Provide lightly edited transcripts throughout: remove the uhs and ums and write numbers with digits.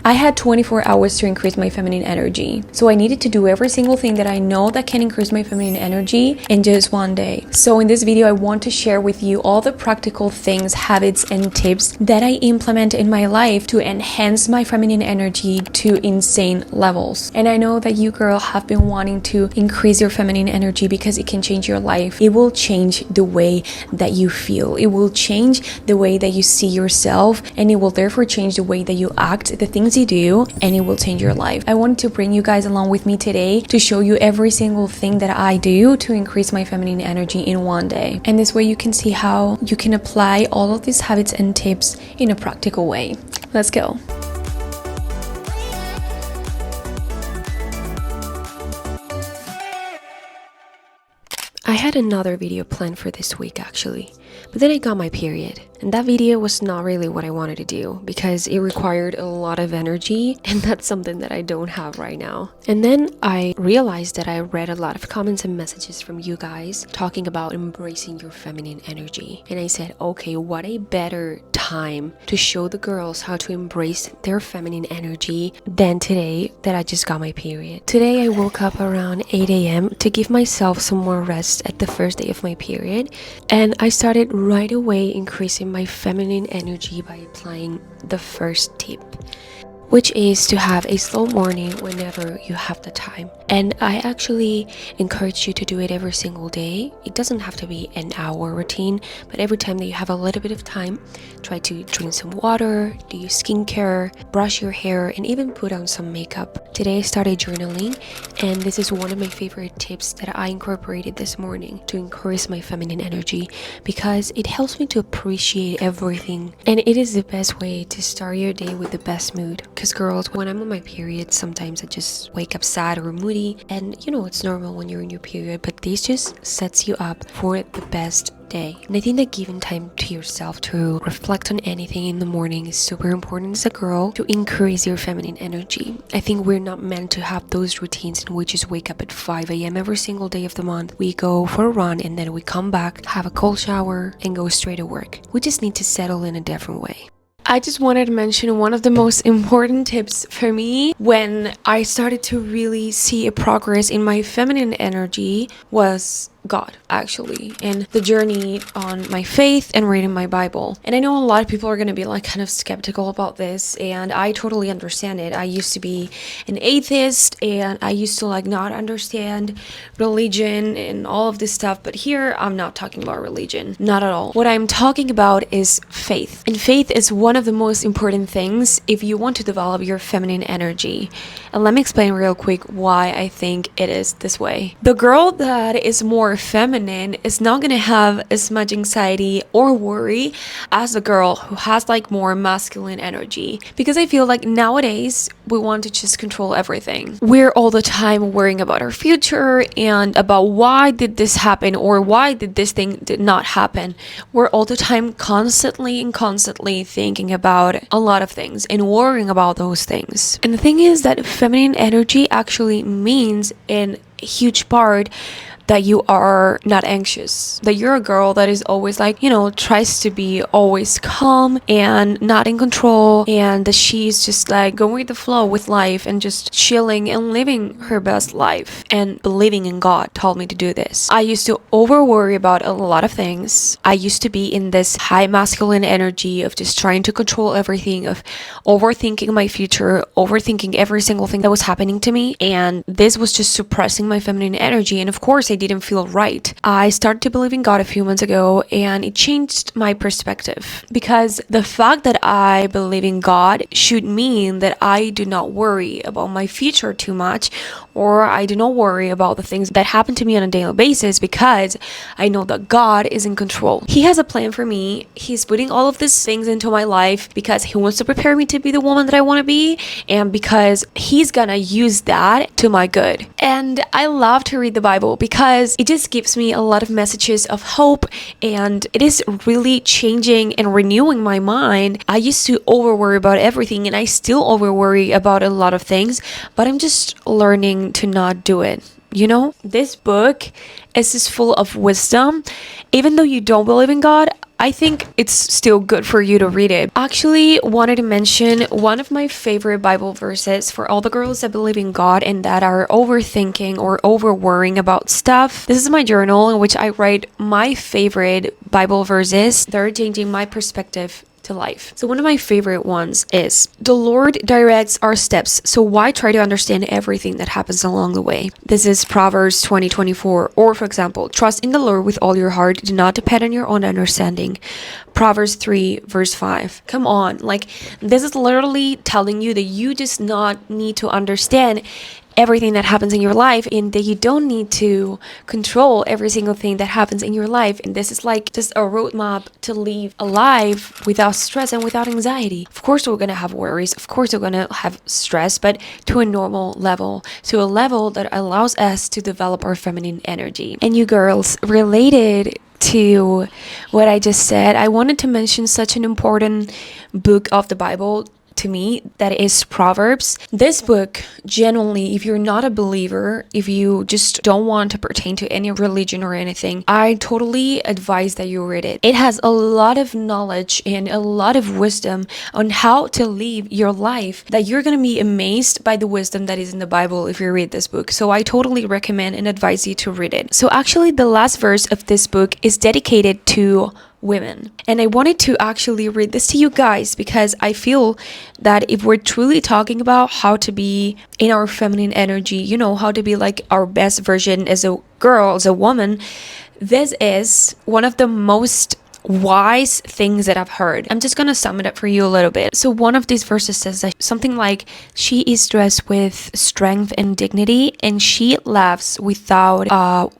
I had 24 hours to increase my feminine energy. So I needed to do every single thing that I know that can increase my feminine energy in just one day. So in this video, I want to share with you all the practical things, habits, and tips that I implement in my life to enhance my feminine energy to insane levels. And I know that you girl have been wanting to increase your feminine energy because it can change your life. It will change the way that you feel. It will change the way that you see yourself, and it will therefore change the way that you act, the things you do, and it will change your life. I wanted to bring you guys along with me today to show you every single thing that I do to increase my feminine energy in one day. And this way you can see how you can apply all of these habits and tips in a practical way. Let's go. I had another video planned for this week actually, but then I got my period. And that video was not really what I wanted to do because it required a lot of energy, and that's something that I don't have right now. And then I realized that I read a lot of comments and messages from you guys talking about embracing your feminine energy. And I said, okay, what a better time to show the girls how to embrace their feminine energy than today that I just got my period. Today I woke up around 8 a.m. to give myself some more rest at the first day of my period, and I started right away increasing my feminine energy by applying the first tip, which is to have a slow morning whenever you have the time. And I actually encourage you to do it every single day. It doesn't have to be an hour routine, but every time that you have a little bit of time, try to drink some water, do your skincare, brush your hair, and even put on some makeup. Today I started journaling, and this is one of my favorite tips that I incorporated this morning to increase my feminine energy because it helps me to appreciate everything. And it is the best way to start your day with the best mood. Because girls, when I'm on my period, sometimes I just wake up sad or moody, and you know it's normal when you're in your period, but this just sets you up for the best day. And I think that giving time to yourself to reflect on anything in the morning is super important as a girl to increase your feminine energy. I think we're not meant to have those routines in which we just wake up at 5 a.m. every single day of the month. We go for a run and then we come back, have a cold shower, and go straight to work. We just need to settle in a different way. I just wanted to mention one of the most important tips for me when I started to really see a progress in my feminine energy was God, actually, and the journey on my faith and reading my Bible. And I know a lot of people are going to be like kind of skeptical about this, and I totally understand it. I used to be an atheist, and I used to like not understand religion and all of this stuff, but here I'm not talking about religion, not at all. What I'm talking about is faith, and faith is one of the most important things if you want to develop your feminine energy. And let me explain real quick why I think it is this way. The girl that is more feminine is not gonna have as much anxiety or worry as a girl who has like more masculine energy, because I feel like nowadays we want to just control everything. We're all the time worrying about our future and about why did this happen or why did this thing did not happen. We're all the time constantly thinking about a lot of things and worrying about those things. And the thing is that feminine energy actually means in a huge part that you are not anxious, that you're a girl that is always like, you know, tries to be always calm and not in control, and that she's just like going with the flow with life and just chilling and living her best life. And believing in God told me to do this. I used to over worry about a lot of things. I used to be in this high masculine energy of just trying to control everything, of overthinking my future, overthinking every single thing that was happening to me, and this was just suppressing my feminine energy. And of course I didn't feel right. I started to believe in God a few months ago, and it changed my perspective, because the fact that I believe in God should mean that I do not worry about my future too much, or I do not worry about the things that happen to me on a daily basis, because I know that God is in control. He has a plan for me. He's putting all of these things into my life because he wants to prepare me to be the woman that I want to be, and because he's gonna use that to my good. And I love to read the Bible because it just gives me a lot of messages of hope, and it is really changing and renewing my mind. I used to over worry about everything, and I still over worry about a lot of things, but I'm just learning to not do it. You know, this book is just full of wisdom. Even though you don't believe in God, I think it's still good for you to read it. Actually, wanted to mention one of my favorite Bible verses for all the girls that believe in God and that are overthinking or over worrying about stuff. This is my journal in which I write my favorite Bible verses that are changing my perspective to life. So one of my favorite ones is, the Lord directs our steps, so why try to understand everything that happens along the way? This is Proverbs 20:24. Or for example, trust in the Lord with all your heart, do not depend on your own understanding. Proverbs 3 verse 5. Come on, like this is literally telling you that you just not need to understand everything that happens in your life, and that you don't need to control every single thing that happens in your life. And this is like just a roadmap to live a life without stress and without anxiety. Of course we're gonna have worries, of course we're gonna have stress, but to a normal level, to a level that allows us to develop our feminine energy. And you girls, related to what I just said, I wanted to mention such an important book of the Bible to me, that is Proverbs. This book, genuinely, if you're not a believer, if you just don't want to pertain to any religion or anything, I totally advise that you read it. It has a lot of knowledge and a lot of wisdom on how to live your life, that you're gonna be amazed by the wisdom that is in the Bible if you read this book. So I totally recommend and advise you to read it. So actually, the last verse of this book is dedicated to women, and I wanted to actually read this to you guys because I feel that if we're truly talking about how to be in our feminine energy, you know, how to be like our best version as a girl, as a woman, this is one of the most wise things that I've heard. I'm just gonna sum it up for you a little bit. So one of these verses says that something like, she is dressed with strength and dignity, and she laughs without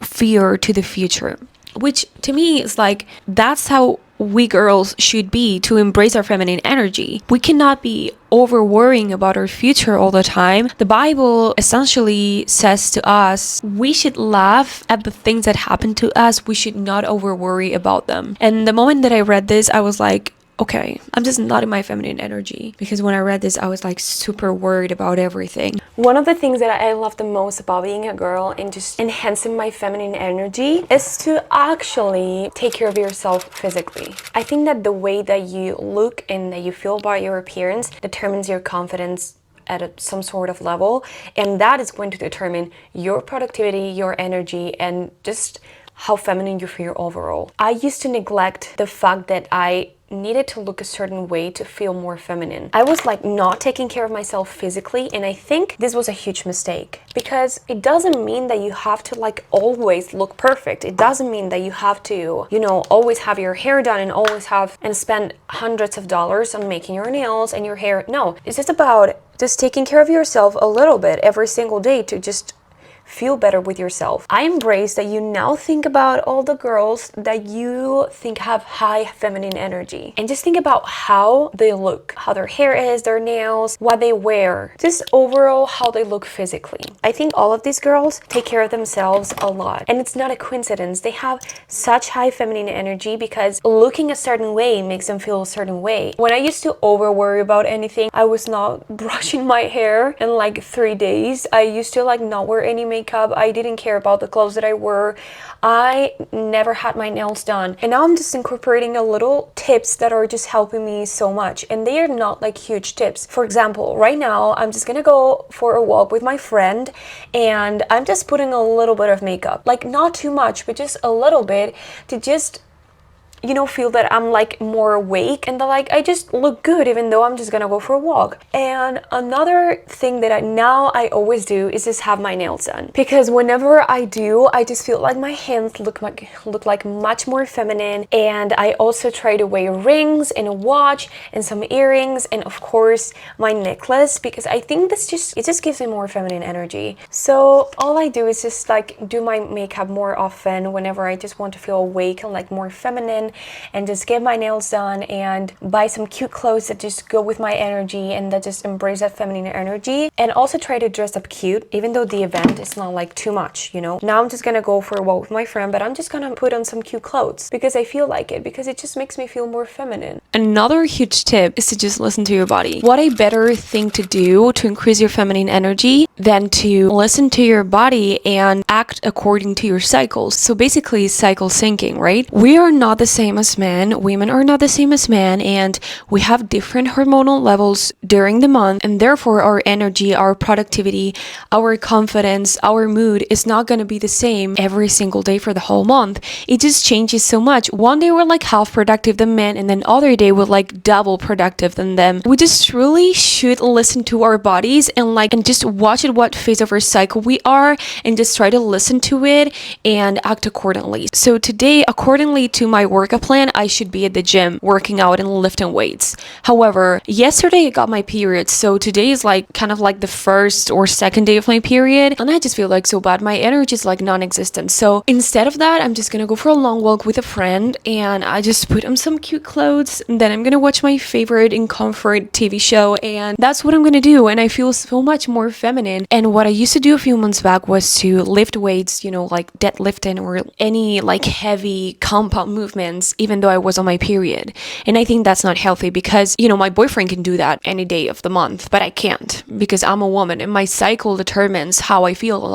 fear to the future. Which to me is like, that's how we girls should be, to embrace our feminine energy. We cannot be over worrying about our future all the time. The Bible essentially says to us, we should laugh at the things that happen to us. We should not over worry about them. And the moment that I read this, I was like, okay, I'm just not in my feminine energy, because when I read this, I was like super worried about everything. One of the things that I love the most about being a girl and just enhancing my feminine energy is to actually take care of yourself physically. I think that the way that you look and that you feel about your appearance determines your confidence at some sort of level, and that is going to determine your productivity, your energy, and just how feminine you feel overall. I used to neglect the fact that I needed to look a certain way to feel more feminine. I was like not taking care of myself physically, and I think this was a huge mistake, because it doesn't mean that you have to like always look perfect. It doesn't mean that you have to, you know, always have your hair done and always have and spend hundreds of dollars on making your nails and your hair. No, it's just about just taking care of yourself a little bit every single day to just feel better with yourself. I embrace that you now think about all the girls that you think have high feminine energy, and just think about how they look, how their hair is, their nails, what they wear, just overall how they look physically. I think all of these girls take care of themselves a lot, and it's not a coincidence. They have such high feminine energy because looking a certain way makes them feel a certain way. When I used to over worry about anything, I was not brushing my hair in like 3 days. I used to like not wear any makeup. I didn't care about the clothes that I wore. I never had my nails done, and now I'm just incorporating a little tips that are just helping me so much, and they are not like huge tips. For example, right now I'm just gonna go for a walk with my friend, and I'm just putting a little bit of makeup, like not too much, but just a little bit, to just, you know, feel that I'm like more awake and that like I just look good even though I'm just gonna go for a walk. And another thing that I always do is just have my nails done, because whenever I do, I just feel like my hands look like much more feminine. And I also try to wear rings and a watch and some earrings, and of course my necklace, because I think it just gives me more feminine energy. So all I do is just like do my makeup more often whenever I just want to feel awake and like more feminine. salon and just get my nails done and buy some cute clothes that just go with my energy and that just embrace that feminine energy, and also try to dress up cute even though the event is not like too much, you know. Now I'm just gonna go for a walk with my friend, but I'm just gonna put on some cute clothes because I feel like it, because it just makes me feel more feminine. Another huge tip is to just listen to your body. What a better thing to do to increase your feminine energy than to listen to your body and act according to your cycles. So basically cycle syncing, right? We are not the same as men, women are not the same as men, and we have different hormonal levels during the month, and therefore our energy, our productivity, our confidence, our mood is not going to be the same every single day for the whole month. It just changes so much. One day we're like half productive than men, and then other day we're like double productive than them. We just really should listen to our bodies and just watch at what phase of our cycle we are and just try to listen to it and act accordingly. So today, accordingly to my workout plan, I should be at the gym working out and lifting weights. However, yesterday I got my period, so today is like kind of like the first or second day of my period, and I just feel like so bad. My energy is like non-existent. So instead of that, I'm just gonna go for a long walk with a friend, and I just put on some cute clothes, and then I'm gonna watch my favorite in comfort TV show, and that's what I'm gonna do. And I feel so much more feminine. And what I used to do a few months back was to lift weights, you know, like deadlifting or any like heavy compound movements, even though I was on my period. And I think that's not healthy because, you know, my boyfriend can do that any day of the month, but I can't because I'm a woman and my cycle determines how I feel a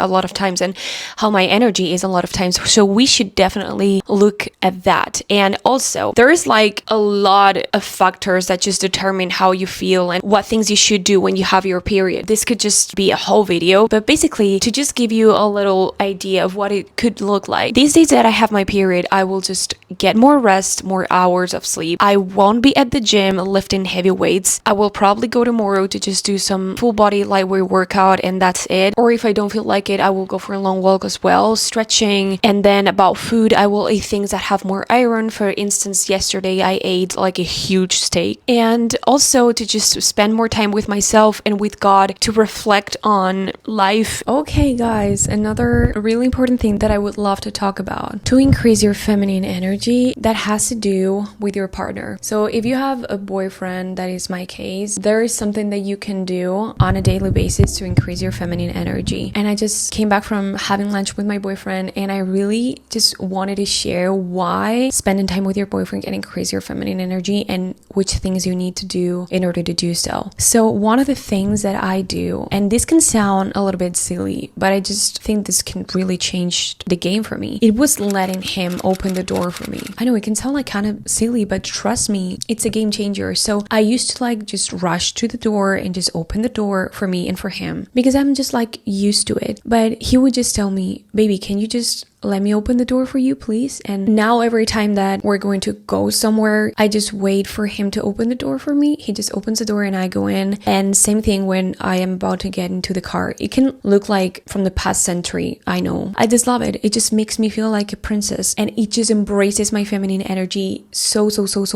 lot of times and how my energy is a lot of times. So we should definitely look at that. And also there is like a lot of factors that just determine how you feel and what things you should do when you have your period. This could just be a whole video, but basically to just give you a little idea of what it could look like. These days that I have my period, I will just get more rest, more hours of sleep. I won't be at the gym lifting heavy weights. I will probably go tomorrow to just do some full body lightweight workout and that's it. Or if I don't feel like it, I will go for a long walk as well, stretching. And then about food, I will eat things that have more iron. For instance, yesterday I ate like a huge steak. And also to just spend more time with myself and with God to reflect on life. Okay guys, another really important thing that I would love to talk about to increase your feminine energy, that has to do with your partner. So if you have a boyfriend, that is my case, there is something that you can do on a daily basis to increase your feminine energy. And I just came back from having lunch with my boyfriend, and I really just wanted to share why spending time with your boyfriend can increase your feminine energy and which things you need to do in order to do so. So one of the things that I do, and this can sound a little bit silly, but I just think this can really change the game for me. It was letting him open the door for me. I know it can sound like kind of silly, but trust me, it's a game changer. So I used to like just rush to the door and just open the door for me and for him because I'm just like used to it. But he would just tell me, baby, can you just let me open the door for you, please? And now every time that we're going to go somewhere, I just wait for him to open the door for me. He just opens the door and I go in. And same thing when I am about to get into the car. It can look like from the past century, I know. I just love it. It just makes me feel like a princess, and it just embraces my feminine energy so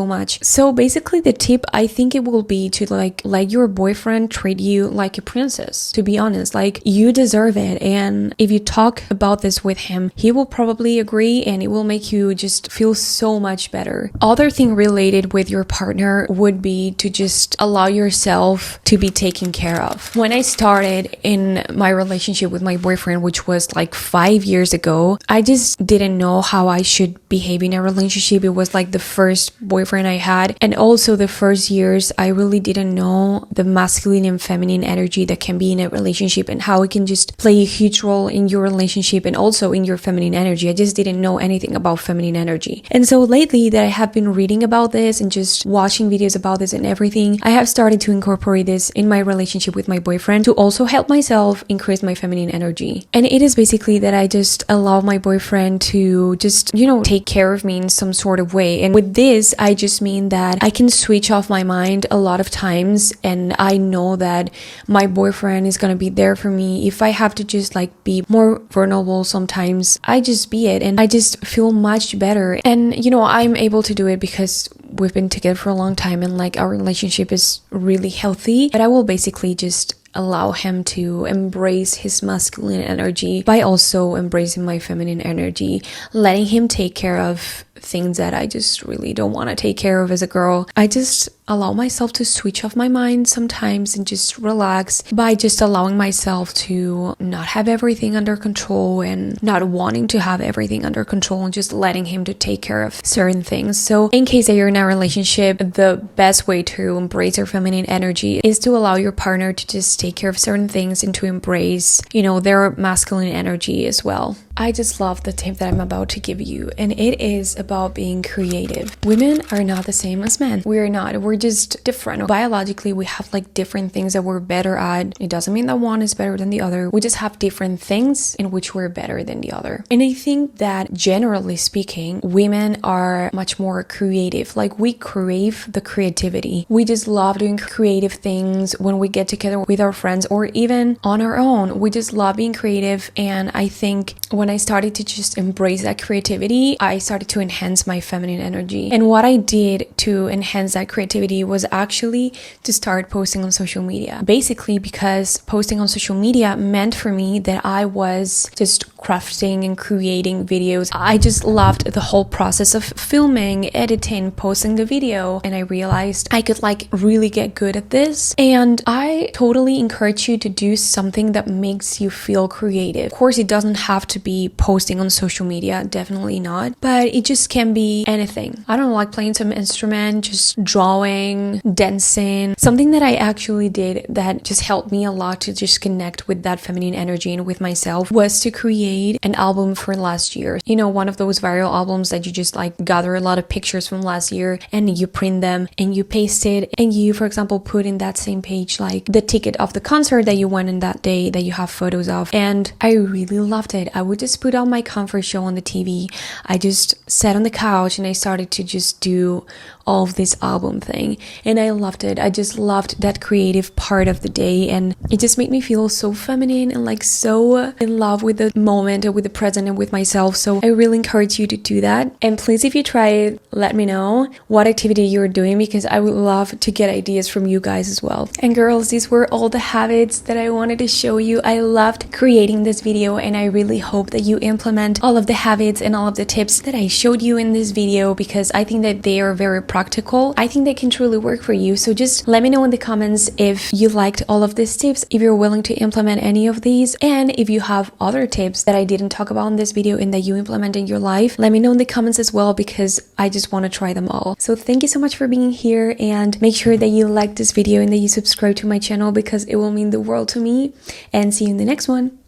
much. So basically the tip, I think it will be to like let your boyfriend treat you like a princess. To be honest, like you deserve it. And if you talk about this with him, he will probably agree, and it will make you just feel so much better. Other thing related with your partner would be to just allow yourself to be taken care of. When I started in my relationship with my boyfriend, which was like 5 years ago, I just didn't know how I should behave in a relationship. It was like the first boyfriend I had, and also the first years I really didn't know the masculine and feminine energy that can be in a relationship and how it can just play a huge role in your relationship and also in your feminine energy. I just didn't know anything about feminine energy. And so lately that I have been reading about this and just watching videos about this and everything, I have started to incorporate this in my relationship with my boyfriend to also help myself increase my feminine energy. And it is basically that I just allow my boyfriend to just, you know, take care of me in some sort of way. And with this, I just mean that I can switch off my mind a lot of times, and I know that my boyfriend is gonna be there for me. If I have to just like be more vulnerable sometimes, I just be it, and I just feel much better. And you know, I'm able to do it because we've been together for a long time and like our relationship is really healthy. But I will basically just allow him to embrace his masculine energy by also embracing my feminine energy, letting him take care of things that I just really don't want to take care of as a girl. I just allow myself to switch off my mind sometimes and just relax by just allowing myself to not have everything under control and not wanting to have everything under control and just letting him to take care of certain things. So in case that you're in a relationship, the best way to embrace your feminine energy is to allow your partner to just take care of certain things and to embrace, their masculine energy as well. I just love the tip that I'm about to give you, and it is about being creative. Women are not the same as men. We're not. We're just different. Biologically, we have like different things that we're better at. It doesn't mean that one is better than the other. We just have different things in which we're better than the other. And I think that generally speaking, women are much more creative. Like we crave the creativity. We just love doing creative things when we get together with our friends or even on our own. We just love being creative, and I think when I started to just embrace that creativity, I started to enhance my feminine energy. And what I did to enhance that creativity was actually to start posting on social media. Basically, because posting on social media meant for me that I was just crafting and creating videos. I just loved the whole process of filming, editing, posting the video, and I realized I could really get good at this. And I totally encourage you to do something that makes you feel creative. Of course, it doesn't have to be posting on social media, definitely not, but it just can be anything. I don't like playing some instrument, just drawing, dancing. Something that I actually did that just helped me a lot to just connect with that feminine energy and with myself was to create an album for last year. One of those viral albums that you just gather a lot of pictures from last year and you print them and you paste it and you, for example, put in that same page the ticket of the concert that you went in that day that you have photos of. And I really loved it. I would just put on my comfort show on the TV. I just sat on the couch and I started to just do all of this album thing, and I loved it. I just loved that creative part of the day, and it just made me feel so feminine and so in love with the moment and with the present and with myself. So I really encourage you to do that. And please, if you try it, let me know what activity you're doing, because I would love to get ideas from you guys as well. And girls, these were all the habits that I wanted to show you. I loved creating this video, and I really hope that you implement all of the habits and all of the tips that I showed you in this video, because I think that they are very practical. I think they can truly work for you. So just let me know in the comments if you liked all of these tips, if you're willing to implement any of these, and if you have other tips that I didn't talk about in this video and that you implement in your life, let me know in the comments as well, because I just want to try them all. So thank you so much for being here, and make sure that you like this video and that you subscribe to my channel, because it will mean the world to me. And see you in the next one.